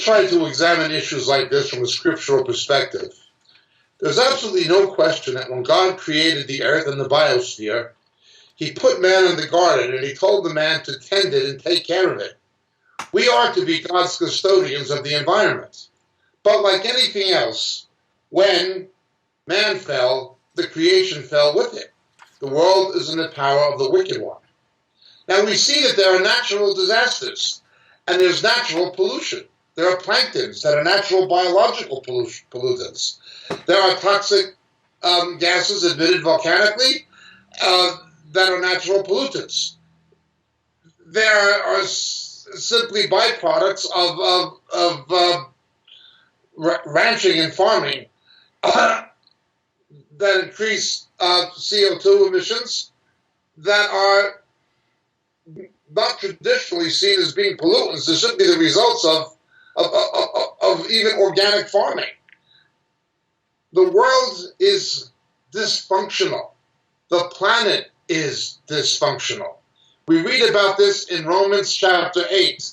try to examine issues like this from a scriptural perspective, there's absolutely no question that when God created the earth and the biosphere, he put man in the garden and he told the man to tend it and take care of it. We are to be God's custodians of the environment. But like anything else, when man fell, the creation fell with it. The world is in the power of the wicked one. Now we see that there are natural disasters and there's natural pollution. There are planktons that are natural biological pollutants. There are toxic gases emitted volcanically that are natural pollutants. There are simply byproducts of ranching and farming that increase CO2 emissions that are not traditionally seen as being pollutants. They're simply the results of even organic farming. The world is dysfunctional. The planet is dysfunctional. We read about this in Romans chapter 8.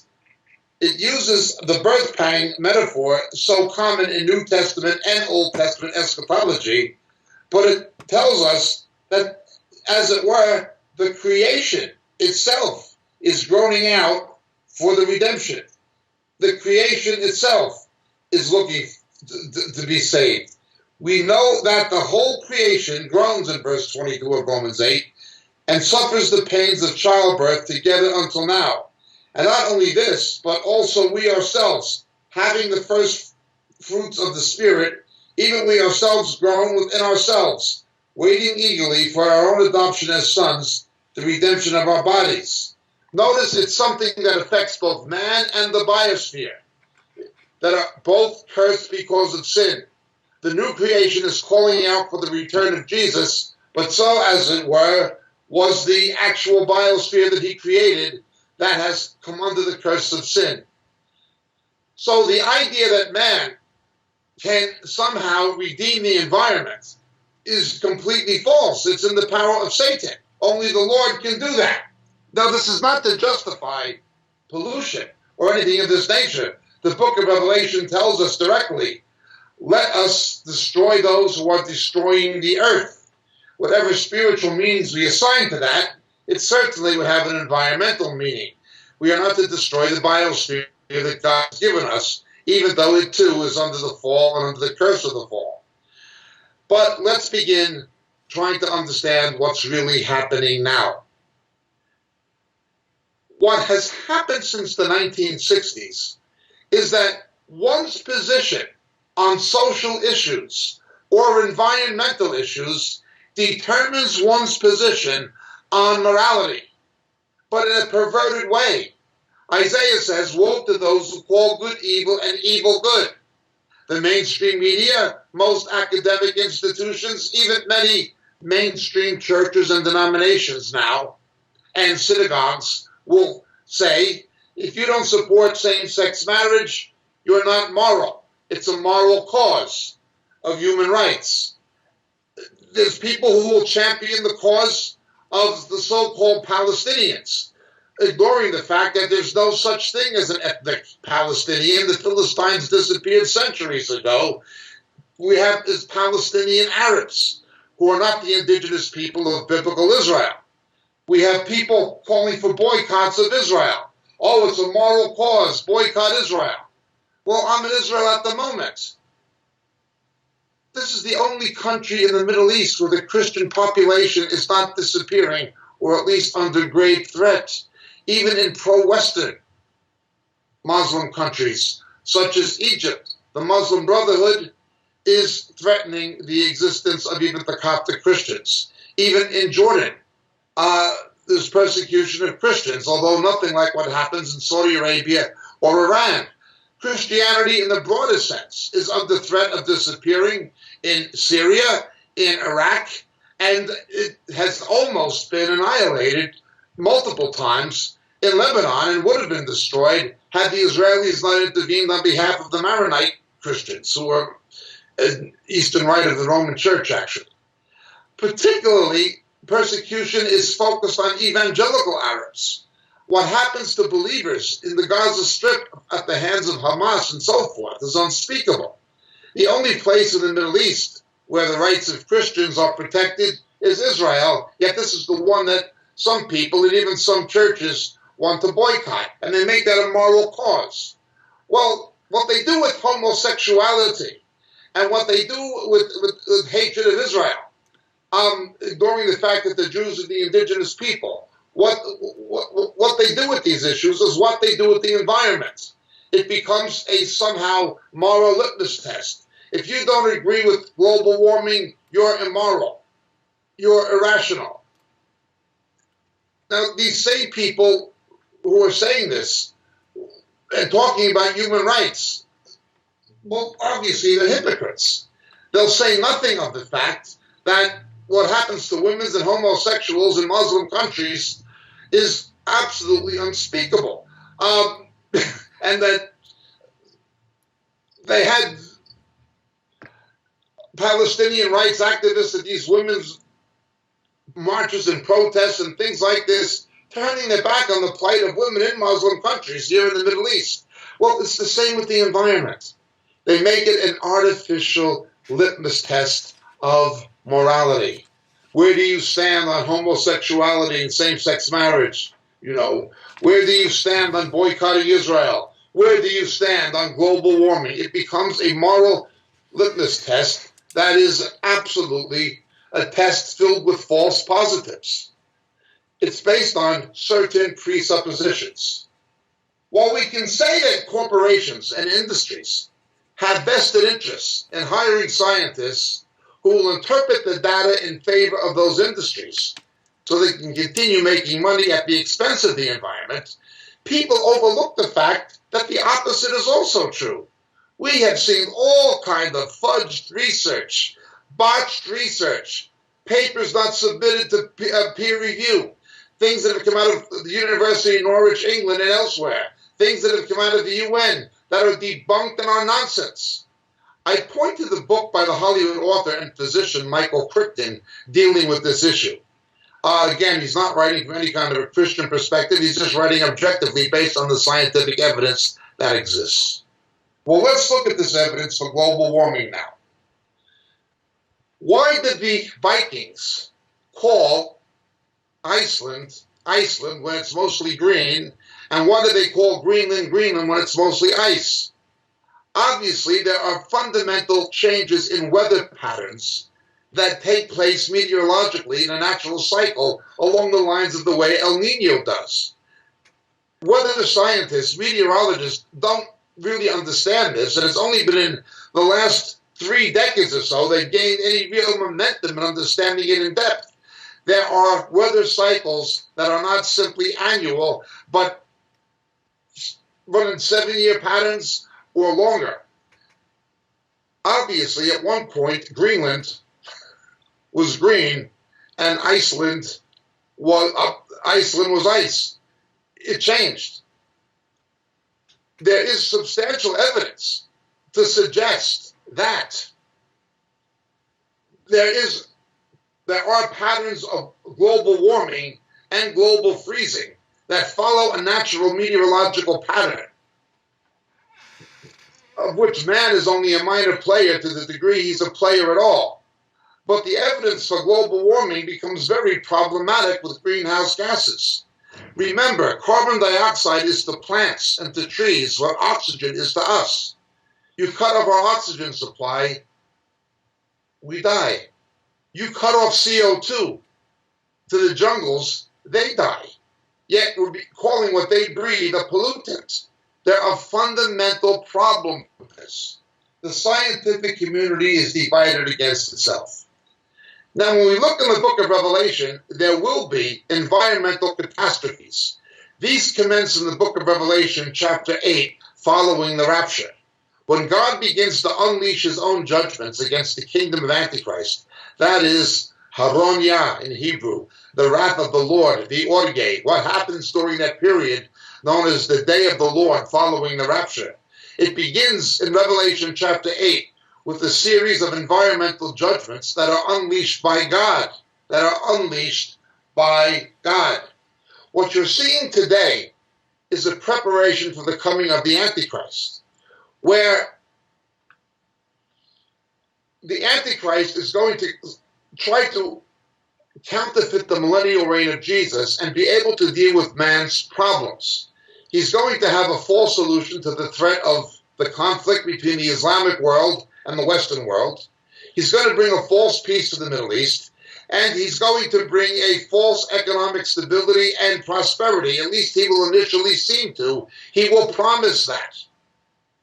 It uses the birth pang metaphor so common in New Testament and Old Testament eschatology, but it tells us that, as it were, the creation itself is groaning out for the redemption. The creation itself is looking to be saved. We know that the whole creation groans in verse 22 of Romans 8 and suffers the pains of childbirth together until now. And not only this, but also we ourselves, having the first fruits of the Spirit, even we ourselves groan within ourselves, waiting eagerly for our own adoption as sons, the redemption of our bodies. Notice it's something that affects both man and the biosphere, that are both cursed because of sin. The new creation is calling out for the return of Jesus, but so, as it were, was the actual biosphere that he created that has come under the curse of sin. So the idea that man can somehow redeem the environment is completely false. It's in the power of Satan. Only the Lord can do that. Now, this is not to justify pollution or anything of this nature. The book of Revelation tells us directly, let us destroy those who are destroying the earth. Whatever spiritual meanings we assign to that, it certainly would have an environmental meaning. We are not to destroy the biosphere that God has given us, even though it too is under the fall and under the curse of the fall. But let's begin trying to understand what's really happening now. What has happened since the 1960s is that one's position on social issues or environmental issues determines one's position on morality, but in a perverted way. Isaiah says, woe to those who call good evil and evil good. The mainstream media, most academic institutions, even many mainstream churches and denominations now, and synagogues will say, if you don't support same-sex marriage, you're not moral. It's a moral cause of human rights. There's people who will champion the cause of the so-called Palestinians, ignoring the fact that there's no such thing as an ethnic Palestinian. The Philistines disappeared centuries ago. We have is Palestinian Arabs, who are not the indigenous people of biblical Israel. We have people calling for boycotts of Israel. Oh, it's a moral cause, boycott Israel. Well, I'm in Israel at the moment. This is the only country in the Middle East where the Christian population is not disappearing, or at least under grave threat. Even in pro-Western Muslim countries, such as Egypt, the Muslim Brotherhood is threatening the existence of even the Coptic Christians. Even in Jordan, there's persecution of Christians, although nothing like what happens in Saudi Arabia or Iran. Christianity, in the broader sense, is under threat of disappearing in Syria, in Iraq, and it has almost been annihilated multiple times in Lebanon and would have been destroyed had the Israelis not intervened on behalf of the Maronite Christians, who are eastern rite of the Roman Church, actually. Particularly, persecution is focused on evangelical Arabs. What happens to believers in the Gaza Strip at the hands of Hamas and so forth is unspeakable. The only place in the Middle East where the rights of Christians are protected is Israel, yet this is the one that some people and even some churches want to boycott, and they make that a moral cause. Well, what they do with homosexuality and what they do with hatred of Israel, ignoring the fact that the Jews are the indigenous people, what they do with these issues is what they do with the environment. It becomes a somehow moral litmus test. If you don't agree with global warming, you're immoral. You're irrational. Now, these same people who are saying this and talking about human rights, well, obviously they're hypocrites. They'll say nothing of the fact that what happens to women and homosexuals in Muslim countries is absolutely unspeakable. And that they had Palestinian rights activists at these women's marches and protests and things like this, turning their back on the plight of women in Muslim countries here in the Middle East. Well, it's the same with the environment. They make it an artificial litmus test of morality. Where do you stand on homosexuality and same-sex marriage? Where do you stand on boycotting Israel? Where do you stand on global warming? It becomes a moral litmus test that is absolutely a test filled with false positives. It's based on certain presuppositions. While we can say that corporations and industries have vested interests in hiring scientists who will interpret the data in favor of those industries so they can continue making money at the expense of the environment, people overlook the fact that the opposite is also true. We have seen all kinds of fudged research, botched research, papers not submitted to peer review, things that have come out of the University of Norwich, England, and elsewhere, things that have come out of the UN that are debunked and are nonsense. I point to the book by the Hollywood author and physician Michael Crichton dealing with this issue. Again, he's not writing from any kind of a Christian perspective. He's just writing objectively based on the scientific evidence that exists. Well, let's look at this evidence for global warming now. Why did the Vikings call Iceland when it's mostly green, and why do they call Greenland when it's mostly ice? Obviously, there are fundamental changes in weather patterns that take place meteorologically in a natural cycle along the lines of the way El Nino does. Whether the scientists, meteorologists, don't really understand this, and it's only been in the last 3 decades or so they've gained any real momentum in understanding it in depth. There are weather cycles that are not simply annual, but run in 7-year patterns or longer. Obviously, at one point, Greenland was green and Iceland was ice. It changed. There is substantial evidence to suggest that there are patterns of global warming and global freezing that follow a natural meteorological pattern, of which man is only a minor player to the degree he's a player at all. But the evidence for global warming becomes very problematic with greenhouse gases. Remember, carbon dioxide is to plants and to trees what oxygen is to us. You cut off our oxygen supply, we die. You cut off CO2 to the jungles, they die. Yet we're calling what they breathe a pollutant. There are fundamental problems with this. The scientific community is divided against itself. Now, when we look in the book of Revelation, there will be environmental catastrophes. These commence in the book of Revelation, chapter 8, following the rapture. When God begins to unleash his own judgments against the kingdom of Antichrist, that is Haronya in Hebrew, the wrath of the Lord, the Orge, what happens during that period known as the day of the Lord following the rapture. It begins in Revelation chapter 8 with a series of environmental judgments that are unleashed by God, What you're seeing today is a preparation for the coming of the Antichrist, where the Antichrist is going to try to counterfeit the millennial reign of Jesus and be able to deal with man's problems. He's going to have a false solution to the threat of the conflict between the Islamic world and the Western world. He's going to bring a false peace to the Middle East, and he's going to bring a false economic stability and prosperity. At least he will initially seem to. He will promise that.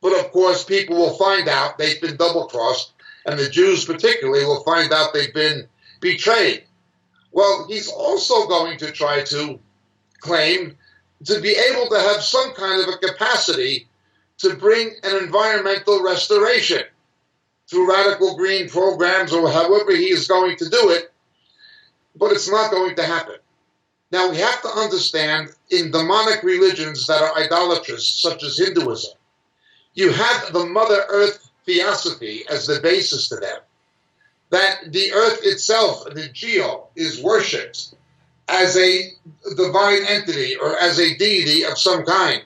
But of course, people will find out they've been double-crossed, and the Jews particularly will find out they've been betrayed. Well, he's also going to try to claim to be able to have some kind of a capacity to bring an environmental restoration through radical green programs or however he is going to do it, but it's not going to happen. Now, we have to understand in demonic religions that are idolatrous, such as Hinduism, you have the Mother Earth theosophy as the basis to them, that the earth itself, the geo, is worshipped as a divine entity or as a deity of some kind.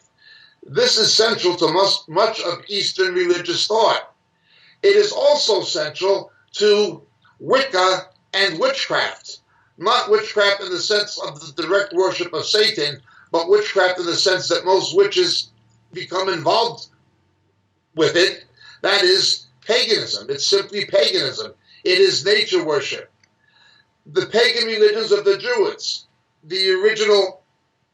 This is central to much of Eastern religious thought. It is also central to Wicca and witchcraft. Not witchcraft in the sense of the direct worship of Satan, but witchcraft in the sense that most witches become involved with it. That is paganism. It's simply paganism. It is nature worship. The pagan religions of the Druids, the original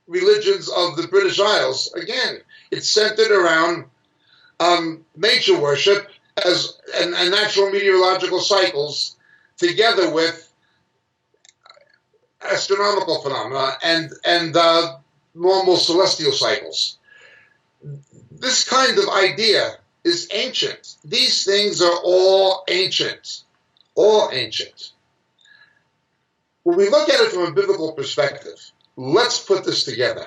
religions of the British Isles, again, it's centered around nature worship and natural meteorological cycles together with astronomical phenomena and normal celestial cycles. This kind of idea is ancient. These things are all ancient. All ancient. When we look at it from a biblical perspective, let's put this together.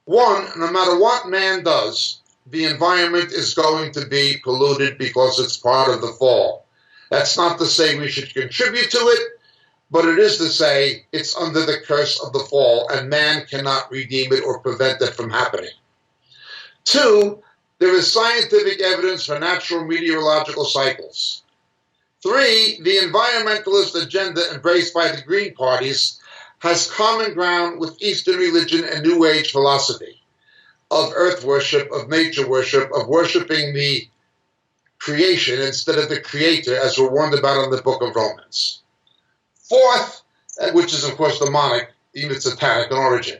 One, no matter what man does, the environment is going to be polluted because it's part of the fall. That's not to say we should contribute to it, but it is to say it's under the curse of the fall, and man cannot redeem it or prevent it from happening. Two, there is scientific evidence for natural meteorological cycles. Three, the environmentalist agenda embraced by the Green parties has common ground with Eastern religion and New Age philosophy of earth worship, of nature worship, of worshiping the creation instead of the creator, as we're warned about in the book of Romans. Fourth, which is of course demonic, even satanic in origin.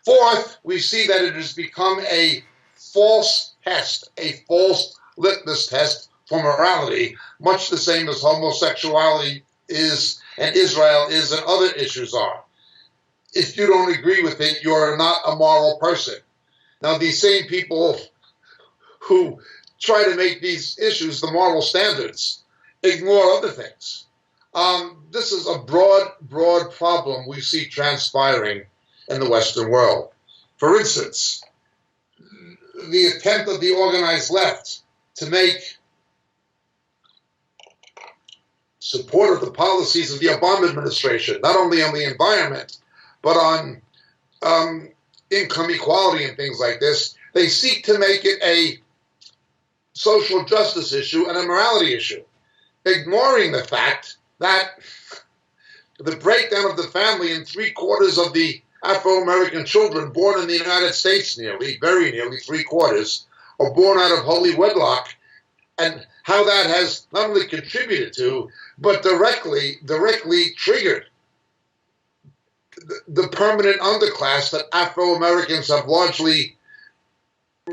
Fourth, we see that it has become a false test, a false litmus test for morality, much the same as homosexuality is and Israel is and other issues are. If you don't agree with it, you're not a moral person. Now, these same people who try to make these issues the moral standards ignore other things. This is a broad problem we see transpiring in the Western world. For instance, the attempt of the organized left to make support of the policies of the Obama administration, not only on the environment, but on income equality and things like this. They seek to make it a social justice issue and a morality issue, ignoring the fact that the breakdown of the family in 3/4 of the Afro-American children born in the United States, very nearly 3/4, are born out of holy wedlock, and how that has not only contributed to, but directly triggered the permanent underclass that Afro-Americans have largely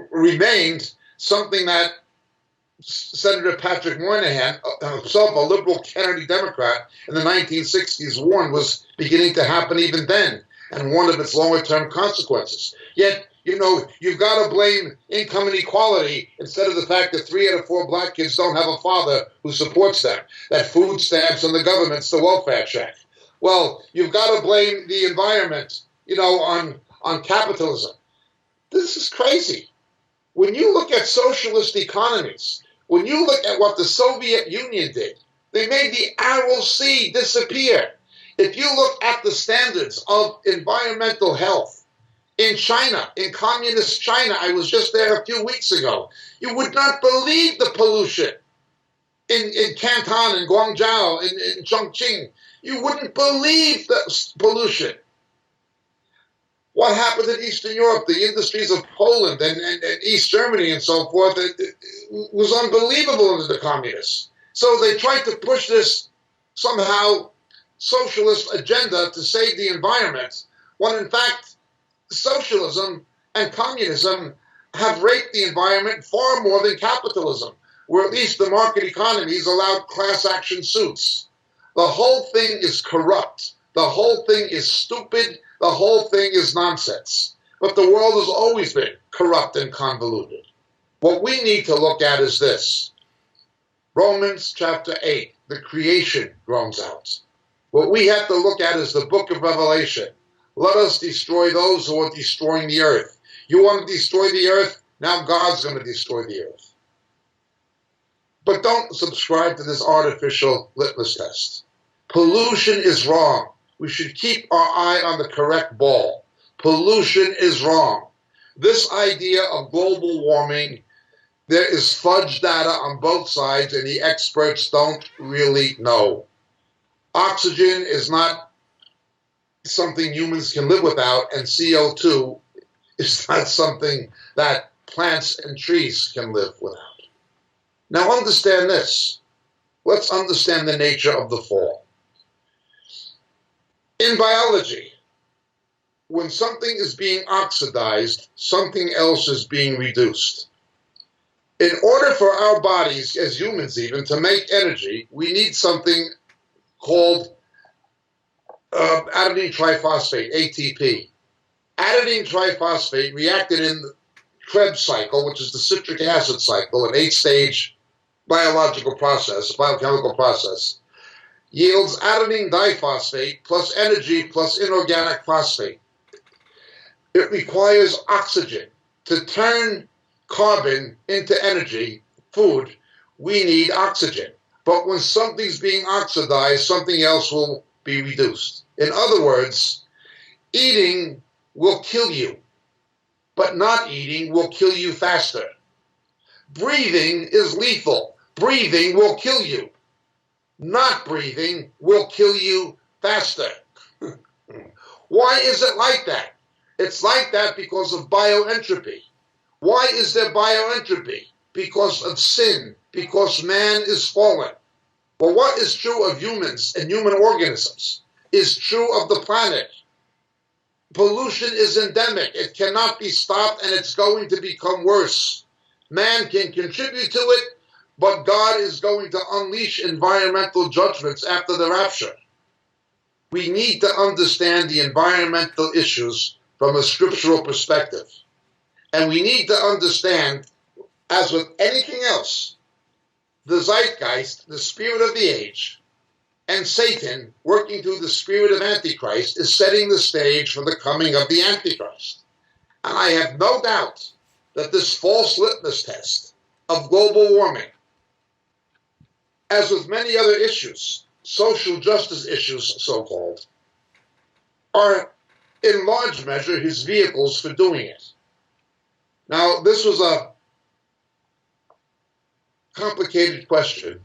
remained, something that Senator Patrick Moynihan, himself a liberal Kennedy Democrat in the 1960s, warned was beginning to happen even then, and warned of its longer-term consequences. Yet, you've got to blame income inequality instead of the fact that 3 out of 4 black kids don't have a father who supports them, that food stamps and the government's the welfare check. Well, you've got to blame the environment, on capitalism. This is crazy. When you look at socialist economies, when you look at what the Soviet Union did, they made the Aral Sea disappear. If you look at the standards of environmental health in China, in communist China, I was just there a few weeks ago, you would not believe the pollution in Canton, in Guangzhou, in Chongqing. You wouldn't believe the pollution. What happened in Eastern Europe, the industries of Poland and East Germany and so forth, it was unbelievable under the communists. So they tried to push this somehow socialist agenda to save the environment, when in fact socialism and communism have raped the environment far more than capitalism, where at least the market economies allowed class action suits. The whole thing is corrupt. The whole thing is stupid. The whole thing is nonsense. But the world has always been corrupt and convoluted. What we need to look at is this. Romans chapter 8, the creation groans out. What we have to look at is the book of Revelation. Let us destroy those who are destroying the earth. You want to destroy the earth? Now God's going to destroy the earth. But don't subscribe to this artificial litmus test. Pollution is wrong. We should keep our eye on the correct ball. Pollution is wrong. This idea of global warming, there is fudge data on both sides, and the experts don't really know. Oxygen is not something humans can live without, and CO2 is not something that plants and trees can live without. Now understand this. Let's understand the nature of the fall. In biology, when something is being oxidized, something else is being reduced. In order for our bodies, as humans even, to make energy, we need something called adenine triphosphate, ATP. Adenine triphosphate reacted in the Krebs cycle, which is the citric acid cycle, an 8-stage biological process, biochemical process, yields adenine diphosphate plus energy plus inorganic phosphate. It requires oxygen to turn carbon into energy, food. We need oxygen. But when something's being oxidized, something else will be reduced. In other words, eating will kill you, but not eating will kill you faster. Breathing is lethal. Breathing will kill you. Not breathing will kill you faster. Why is it like that? It's like that because of bioentropy. Why is there bioentropy? Because of sin, because man is fallen. But what is true of humans and human organisms is true of the planet. Pollution is endemic. It cannot be stopped, and it's going to become worse. Man can contribute to it, but God is going to unleash environmental judgments after the rapture. We need to understand the environmental issues from a scriptural perspective. And we need to understand, as with anything else, the zeitgeist, the spirit of the age, and Satan, working through the spirit of Antichrist, is setting the stage for the coming of the Antichrist. And I have no doubt that this false litmus test of global warming, as with many other issues, social justice issues, so-called, are in large measure his vehicles for doing it. Now, this was a complicated question,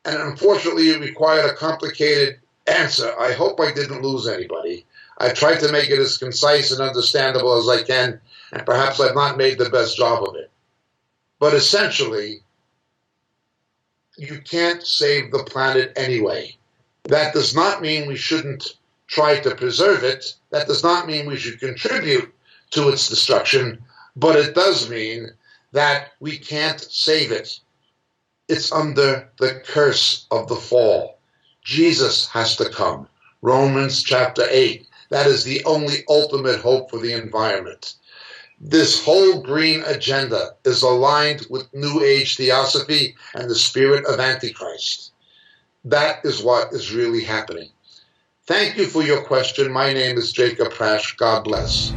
and unfortunately it required a complicated answer. I hope I didn't lose anybody. I tried to make it as concise and understandable as I can, and perhaps I've not made the best job of it. But essentially, you can't save the planet anyway. That does not mean we shouldn't try to preserve it. That does not mean we should contribute to its destruction, but it does mean that we can't save it. It's under the curse of the fall. Jesus has to come. Romans chapter 8. That is the only ultimate hope for the environment. This whole green agenda is aligned with New Age theosophy and the spirit of Antichrist. That is what is really happening. Thank you for your question. My name is Jacob Prasch. God bless.